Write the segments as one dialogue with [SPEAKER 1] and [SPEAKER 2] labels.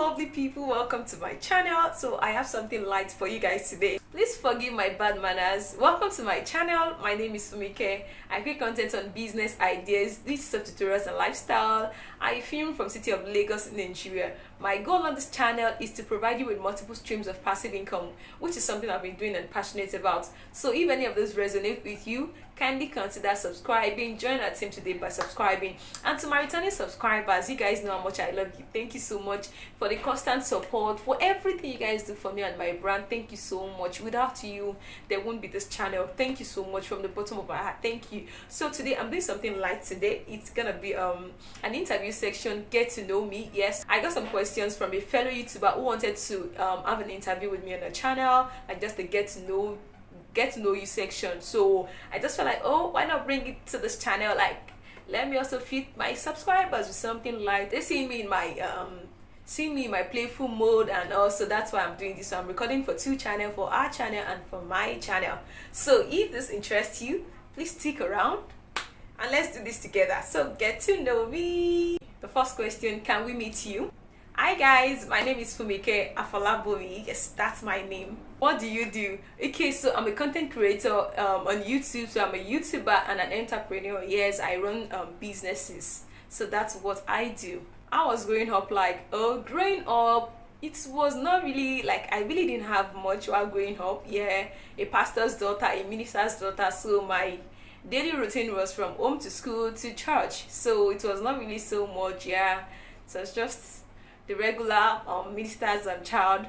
[SPEAKER 1] lovely people, welcome to my channel. So I have something light for you guys today. Please forgive my bad manners. Welcome to my channel. My name is Funmike. I create content on business ideas, digital tutorials and lifestyle. I film from city of Lagos in Nigeria. My goal on this channel is to provide you with multiple streams of passive income, which is something I've been doing and passionate about. So if any of those resonate with you, kindly consider subscribing. Join our team today by subscribing. And to my returning subscribers, you guys know how much I love you. Thank you so much for the constant support, for everything you guys do for me and my brand. Thank you so much. Without you, there won't be this channel. Thank you so much from the bottom of my heart. Thank you. So today I'm doing something light today. It's gonna be an interview section, get to know me. Yes, I got some questions from a fellow YouTuber who wanted to have an interview with me on the channel, like just the get to know you section. So I just felt like, oh, why not bring it to this channel? Like, let me also feed my subscribers with something light. They see me in my playful mode, and also that's why I'm doing this. So I'm recording for two channels, for our channel and for my channel. So if this interests you, please stick around and let's do this together. So get to know me. The first question, can we meet you? Hi guys, my name is Funmike Afolabomi. Yes, that's my name. What do you do? Okay, so I'm a content creator on YouTube. So I'm a YouTuber and an entrepreneur. Yes, I run businesses. So that's what I do. I was growing up growing up, it was not really like, I really didn't have much while growing up. Yeah, a pastor's daughter, a minister's daughter. So my daily routine was from home to school to church. So it was not really so much. Yeah, so it's just the regular ministers and child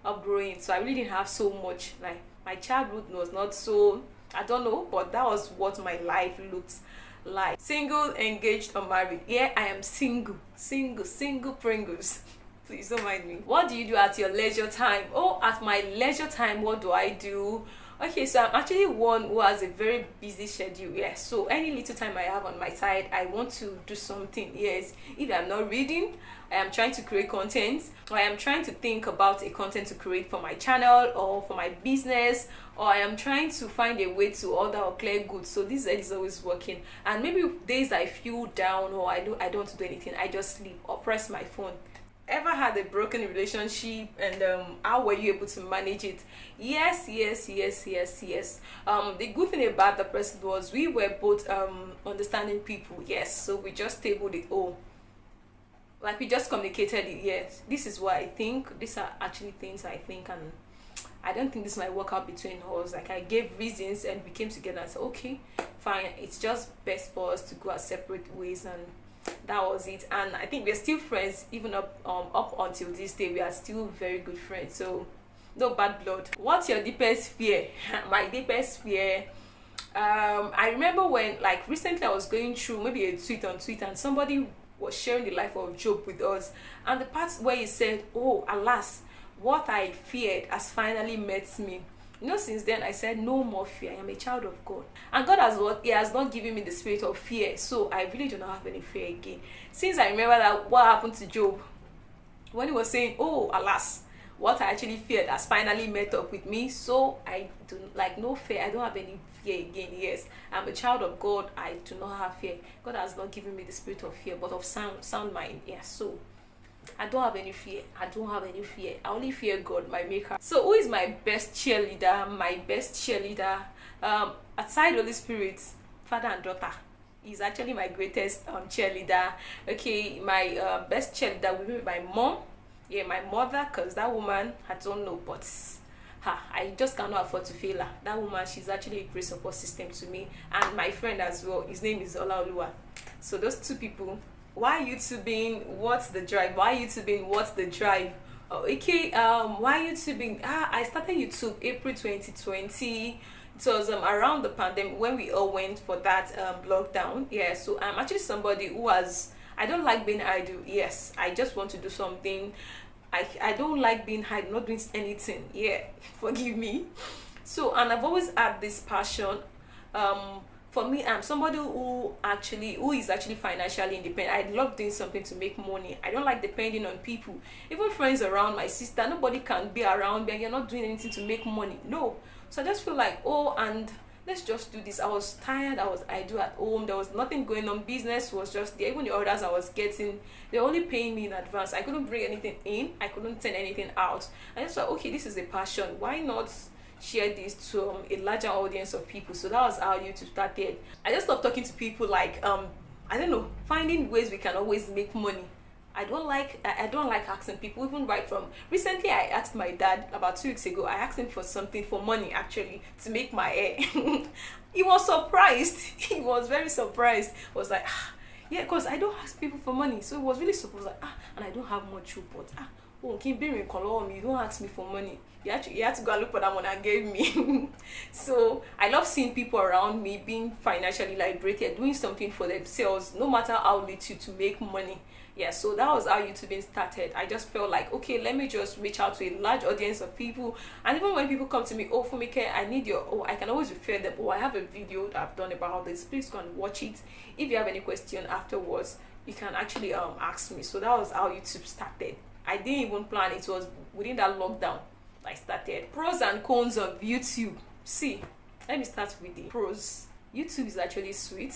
[SPEAKER 1] upgrowing. So I really didn't have so much. Like, my childhood was not so, I don't know, but that was what my life looked like. Single, engaged, or married? Yeah, I am single Pringles. Please don't mind me. What do you do at your leisure time? Oh, at my leisure time, what do I do? Okay, so I'm actually one who has a very busy schedule. Yes, so any little time I have on my side, I want to do something. Yes, if I'm not reading, I am trying to create content, or I am trying to think about a content to create for my channel or for my business, or I am trying to find a way to order or clear goods. So this is always working. And maybe days I feel down or I don't want to do anything, I just sleep or press my phone. Ever had a broken relationship, and how were you able to manage it? Yes. The good thing about the person was we were both understanding people. Yes, so we just tabled it all, like we just communicated it. Yes, this is what I think, these are actually things I think, and I don't think this might work out between us. Like, I gave reasons and we came together and said, okay, fine, it's just best for us to go our separate ways, and that was it. And I think we're still friends even up until this day. We are still very good friends, so no bad blood. What's your deepest fear? My deepest fear, I remember when, like, recently I was going through maybe a tweet on Twitter, and somebody was sharing the life of Job with us, and the part where he said, oh, alas, what I feared has finally met me. You know, since then I said no more fear. I am a child of God, and God has not given me the spirit of fear, so I really do not have any fear again. Since I remember that what happened to Job, when he was saying, oh, alas, what I actually feared has finally met up with me, so I do, like, no fear. I don't have any fear again. Yes, I'm a child of God. I do not have fear. God has not given me the spirit of fear, but of sound mind. Yeah, so I don't have any fear. I only fear God, my maker. So who is my best cheerleader? My best cheerleader, aside Holy Spirit, father and daughter, is actually my greatest cheerleader. Okay, my best cheerleader will be my mom. Yeah, my mother, because that woman, I don't know, but I just cannot afford to fail her. That woman, she's actually a great support system to me. And my friend as well, his name is Olaoluwa. So those two people. Why YouTubing? What's the drive? Okay, why YouTubing? I started YouTube April 2020. It was around the pandemic when we all went for that lockdown. Yeah, so I'm actually somebody who I don't like being idle. Yes, I just want to do something. I don't like being idle, not doing anything. Yeah, forgive me. So, and I've always had this passion. For me, I'm somebody who is actually financially independent. I love doing something to make money. I don't like depending on people, even friends around. My sister, nobody can be around me and you're not doing anything to make money. No. So I just feel like, oh, and let's just do this. I was tired. I do at home. There was nothing going on. Business was just there. Even the orders I was getting, they're only paying me in advance. I couldn't bring anything in. I couldn't send anything out. I just thought, okay, this is a passion. Why not share this to a larger audience of people? So that was how YouTube started. I just love talking to people, like I don't know, finding ways we can always make money. I don't like asking people, even right from recently. I asked my dad about 2 weeks ago. I asked him for something, for money actually, to make my hair. He was surprised. He was very surprised. Was like, yeah, because I don't ask people for money. So he was really surprised, like, and I don't have much, but oh, can you bring me color me? You don't ask me for money. You had to go and look for that one and gave me. So I love seeing people around me being financially liberated, doing something for themselves, no matter how little, to make money. Yeah, so that was how YouTube started. I just felt like, okay, let me just reach out to a large audience of people. And even when people come to me, oh, Funmike, I need I can always refer them. Oh, I have a video that I've done about this. Please go and watch it. If you have any question afterwards, you can actually ask me. So that was how YouTube started. I didn't even plan. It was within that lockdown I started. Pros and cons of YouTube. See, let me start with the pros. YouTube is actually sweet,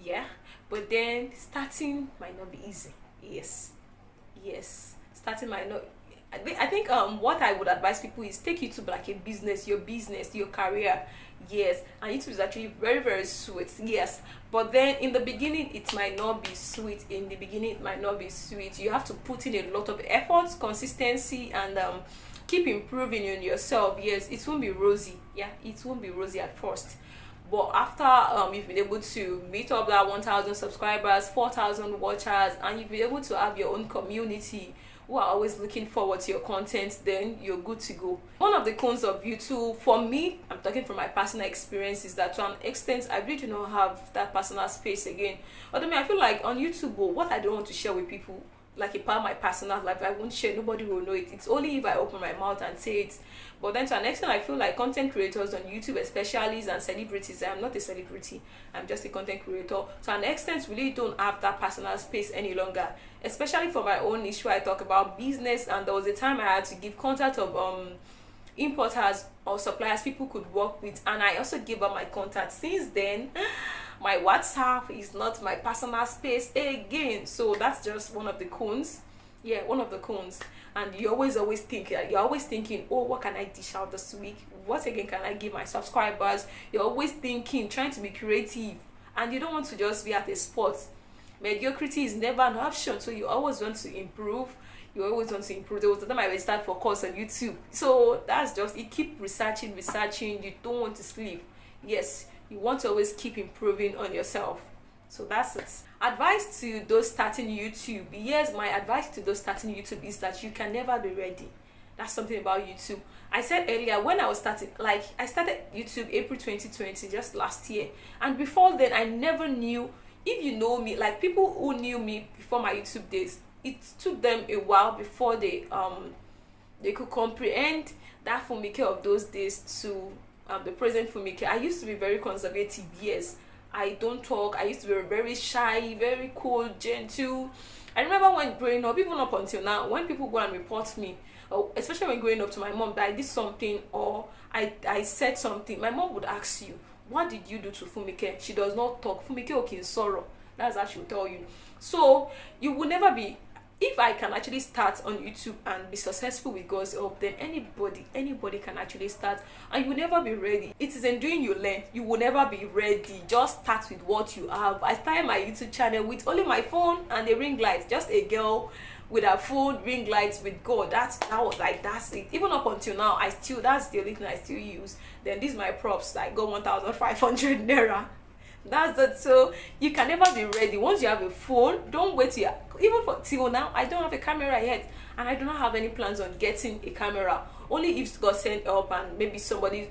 [SPEAKER 1] yeah, but then starting might not be easy. Yes, starting might not. I think what I would advise people is take YouTube like a business, your career. Yes, and YouTube is actually very, very sweet. Yes, but then in the beginning it might not be sweet. You have to put in a lot of effort, consistency, and keep improving in yourself. Yes, it won't be rosy. Yeah, it won't be rosy at first, but after you've been able to meet up that 1,000 subscribers, 4,000 watchers, and you've been able to have your own community who are always looking forward to your content, then you're good to go. One of the cons of YouTube, for me, I'm talking from my personal experience, is that to an extent I really do not have that personal space again. Although I feel like on YouTube, what I don't want to share with people, like a part of my personal life, I won't share. Nobody will know it. It's only if I open my mouth and say it. But then to an extent, I feel like content creators on YouTube, especially, and celebrities, I'm not a celebrity, I'm just a content creator, to an extent really don't have that personal space any longer. Especially for my own issue, I talk about business, and there was a time I had to give contact of importers or suppliers people could work with, and I also gave up my contact. Since then, my WhatsApp is not my personal space again. So that's just one of the cons. Yeah, one of the cons. And you're always thinking, oh, what can I dish out this week? What again can I give my subscribers? You're always thinking, trying to be creative, and you don't want to just be at a spot. Mediocrity is never an option, so you always want to improve. There was the time I started for course on YouTube. So that's just it. Keep researching. You don't want to sleep. Yes, you want to always keep improving on yourself. So that's it. Advice to those starting YouTube. Yes, my advice to those starting YouTube is that you can never be ready. That's something about YouTube. I said earlier, when I was starting, like I started YouTube April 2020, just last year, and before then I never knew. If you know me, like people who knew me before my YouTube days, it took them a while before they could comprehend that Funmike of those days to the present Funmike. I used to be very conservative. Yes, I don't talk. I used to be very shy, very cool, gentle. I remember when growing up, even up until now, when people go and report me, or especially when growing up to my mom, that I did something or I said something, my mom would ask you, what did you do to Funmike? She does not talk. Funmike okay, sorrow. That's how she'll tell you. So you will never be. If I can actually start on YouTube and be successful with God's help, then anybody can actually start, and you will never be ready. It is in doing you learn. You will never be ready. Just start with what you have. I started my YouTube channel with only my phone and a ring light. Just a girl with her phone, ring lights, with God. That's it. Even up until now, that's the only thing I still use. Then this is my props. I got 1,500 Naira. That's it. So you can never be ready. Once you have a phone, don't wait till till now I don't have a camera yet, and I do not have any plans on getting a camera. Only if God send help and maybe somebody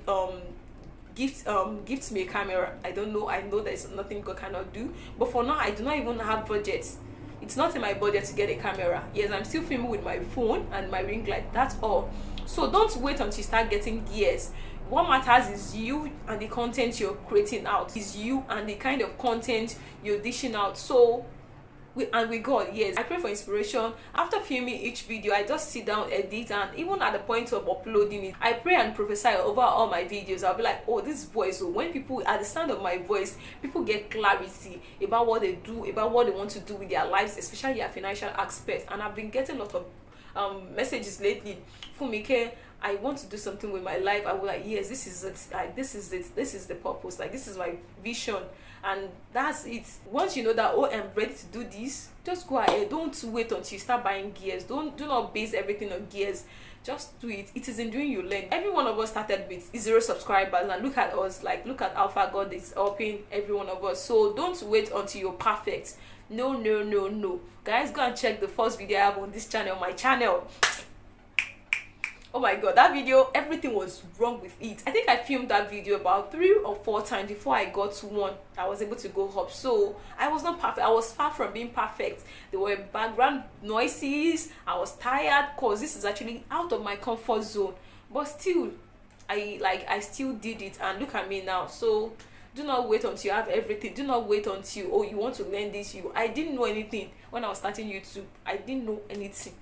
[SPEAKER 1] gifts me a camera. I don't know. I know there's nothing God cannot do, but for now I do not even have budgets. It's not in my budget to get a camera. Yes, I'm still filming with my phone and my ring light. That's all. So don't wait until you start getting gears. What matters is you and the content you're creating out. Is you and the kind of content you're dishing out. So with God, yes. I pray for inspiration. After filming each video, I just sit down, edit, and even at the point of uploading it, I pray and prophesy over all my videos. I'll be like, oh, this voice, so when people, at the sound of my voice, people get clarity about what they do, about what they want to do with their lives, especially their financial aspects. And I've been getting a lot of messages lately. Funmike, I want to do something with my life. I was like, yes, this is it. Like, this is it. This is the purpose. Like, this is my vision, and that's it. Once you know that, oh, I'm ready to do this, just go ahead. Don't wait until you start buying gears. Do not base everything on gears. Just do it. It is in doing you learn. Every one of us started with 0 subscribers, and look at us. Like, look at how far God is helping every one of us. So don't wait until you're perfect. No, no, no, no, guys. Go and check the first video I have on this channel, my channel. Oh my god, that video, everything was wrong with it. I think I filmed that video about 3 or 4 times before I got to one I was able to go up. So I was not perfect. I was far from being perfect. There were background noises. I was tired because this is actually out of my comfort zone, but still I still did it, and look at me now. So do not wait until you have everything. Do not wait until, oh, you want to learn this. I didn't know anything when I was starting YouTube. I didn't know anything.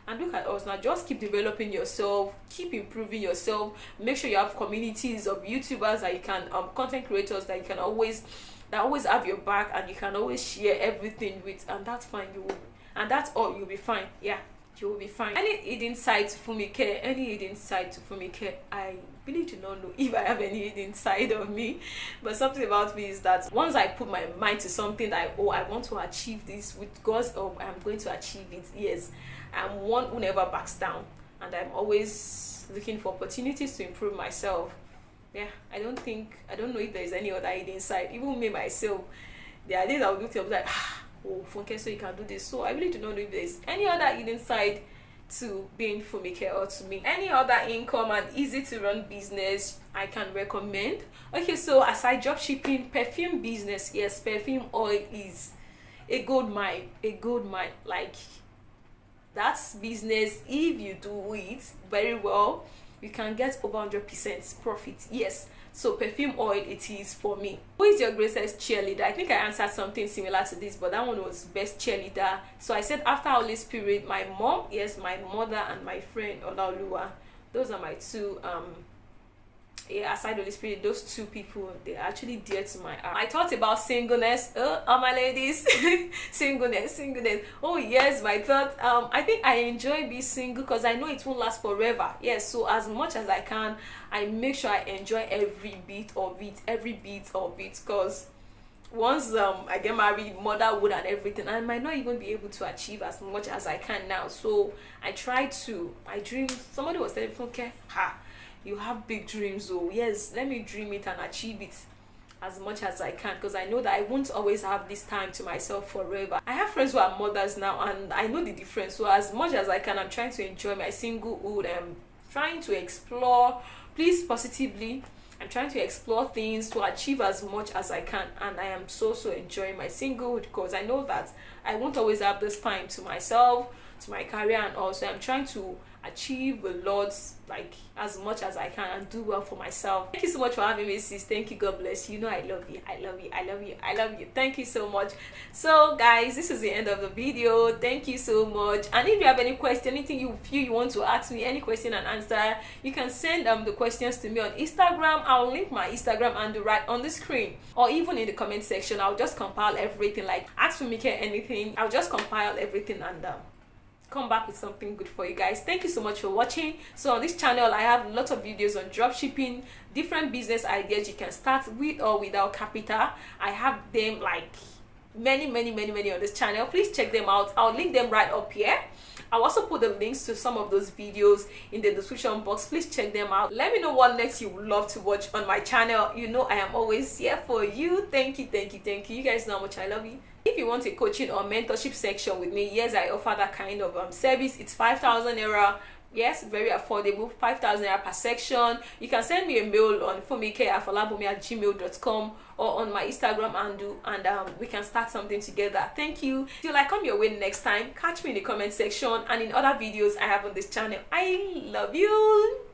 [SPEAKER 1] And look at us now. Just keep developing yourself, keep improving yourself. Make sure you have communities of YouTubers that you can content creators that you can always have your back, and you can always share everything with, and that's fine. And that's all. You'll be fine. Yeah, you will be fine. Any hidden side to Funmike, I really do not know if I have any hidden side of me, but something about me is that once I put my mind to something that I want to achieve this with God's help, I'm going to achieve it. Yes, I'm one who never backs down, and I'm always looking for opportunities to improve myself. Yeah, I don't know if there's any other hidden side. Even me myself, there are days I would look up like, oh, Funke, so you can do this. So I really do not know if there's any other hidden side to being Funmike or to me. Any other income and easy to run business I can recommend. Okay, so aside dropshipping, perfume business, yes, perfume oil is a gold mine. Like, that's business. If you do it very well, you can get over 100% profit. Yes, so perfume oil it is for me. Who is your greatest cheerleader? I think I answered something similar to this, but that one was best cheerleader. So I said after Holy Spirit, my mom, yes, my mother, and my friend Olaoluwa. Those are my two aside Holy Spirit, those 2 people, they're actually dear to my heart. I thought about singleness. Oh, my ladies. singleness. Oh yes, my thought. I think I enjoy being single because I know it won't last forever. Yes, so as much as I can, I make sure I enjoy every bit of it, because once I get married, motherhood and everything, I might not even be able to achieve as much as I can now. So I dream. Somebody was telling me, okay, you have big dreams. Oh yes, let me dream it and achieve it as much as I can, because I know that I won't always have this time to myself forever. I have friends who are mothers now, and I know the difference. So as much as I can, I'm trying to enjoy my singlehood. I'm trying to explore, please, positively. I'm trying to explore things to achieve as much as I can, and I am so enjoying my singlehood, because I know that I won't always have this time to myself, to my career, and also I'm trying to achieve a lot, like as much as I can, and do well for myself. Thank you so much for having me, sis. Thank you. God bless you. You know I love you. Thank you so much. So guys, this is the end of the video. Thank you so much. And if you have any question, anything you feel you want to ask me, any question and answer, you can send the questions to me on Instagram. I'll link my Instagram and right on the screen, or even in the comment section. I'll just compile everything. Like, ask Funmike anything, I'll just compile everything and come back with something good for you guys. Thank you so much for watching. So on this channel, I have lots of videos on dropshipping, different business ideas you can start with or without capital. I have them like many on this channel. Please check them out. I'll link them right up here. I'll also put the links to some of those videos in the description box. Please check them out. Let me know what next you would love to watch on my channel. You know I am always here for you. Thank you. You guys know how much I love you. If you want a coaching or mentorship section with me, yes, I offer that kind of service. It's 5,000 naira. Yes, very affordable, 5,000 naira per section. You can send me a mail on Funmike Afolabomi@gmail.com or on my Instagram handle, and we can start something together. Thank you. Till I come your way next time, catch me in the comment section and in other videos I have on this channel. I love you.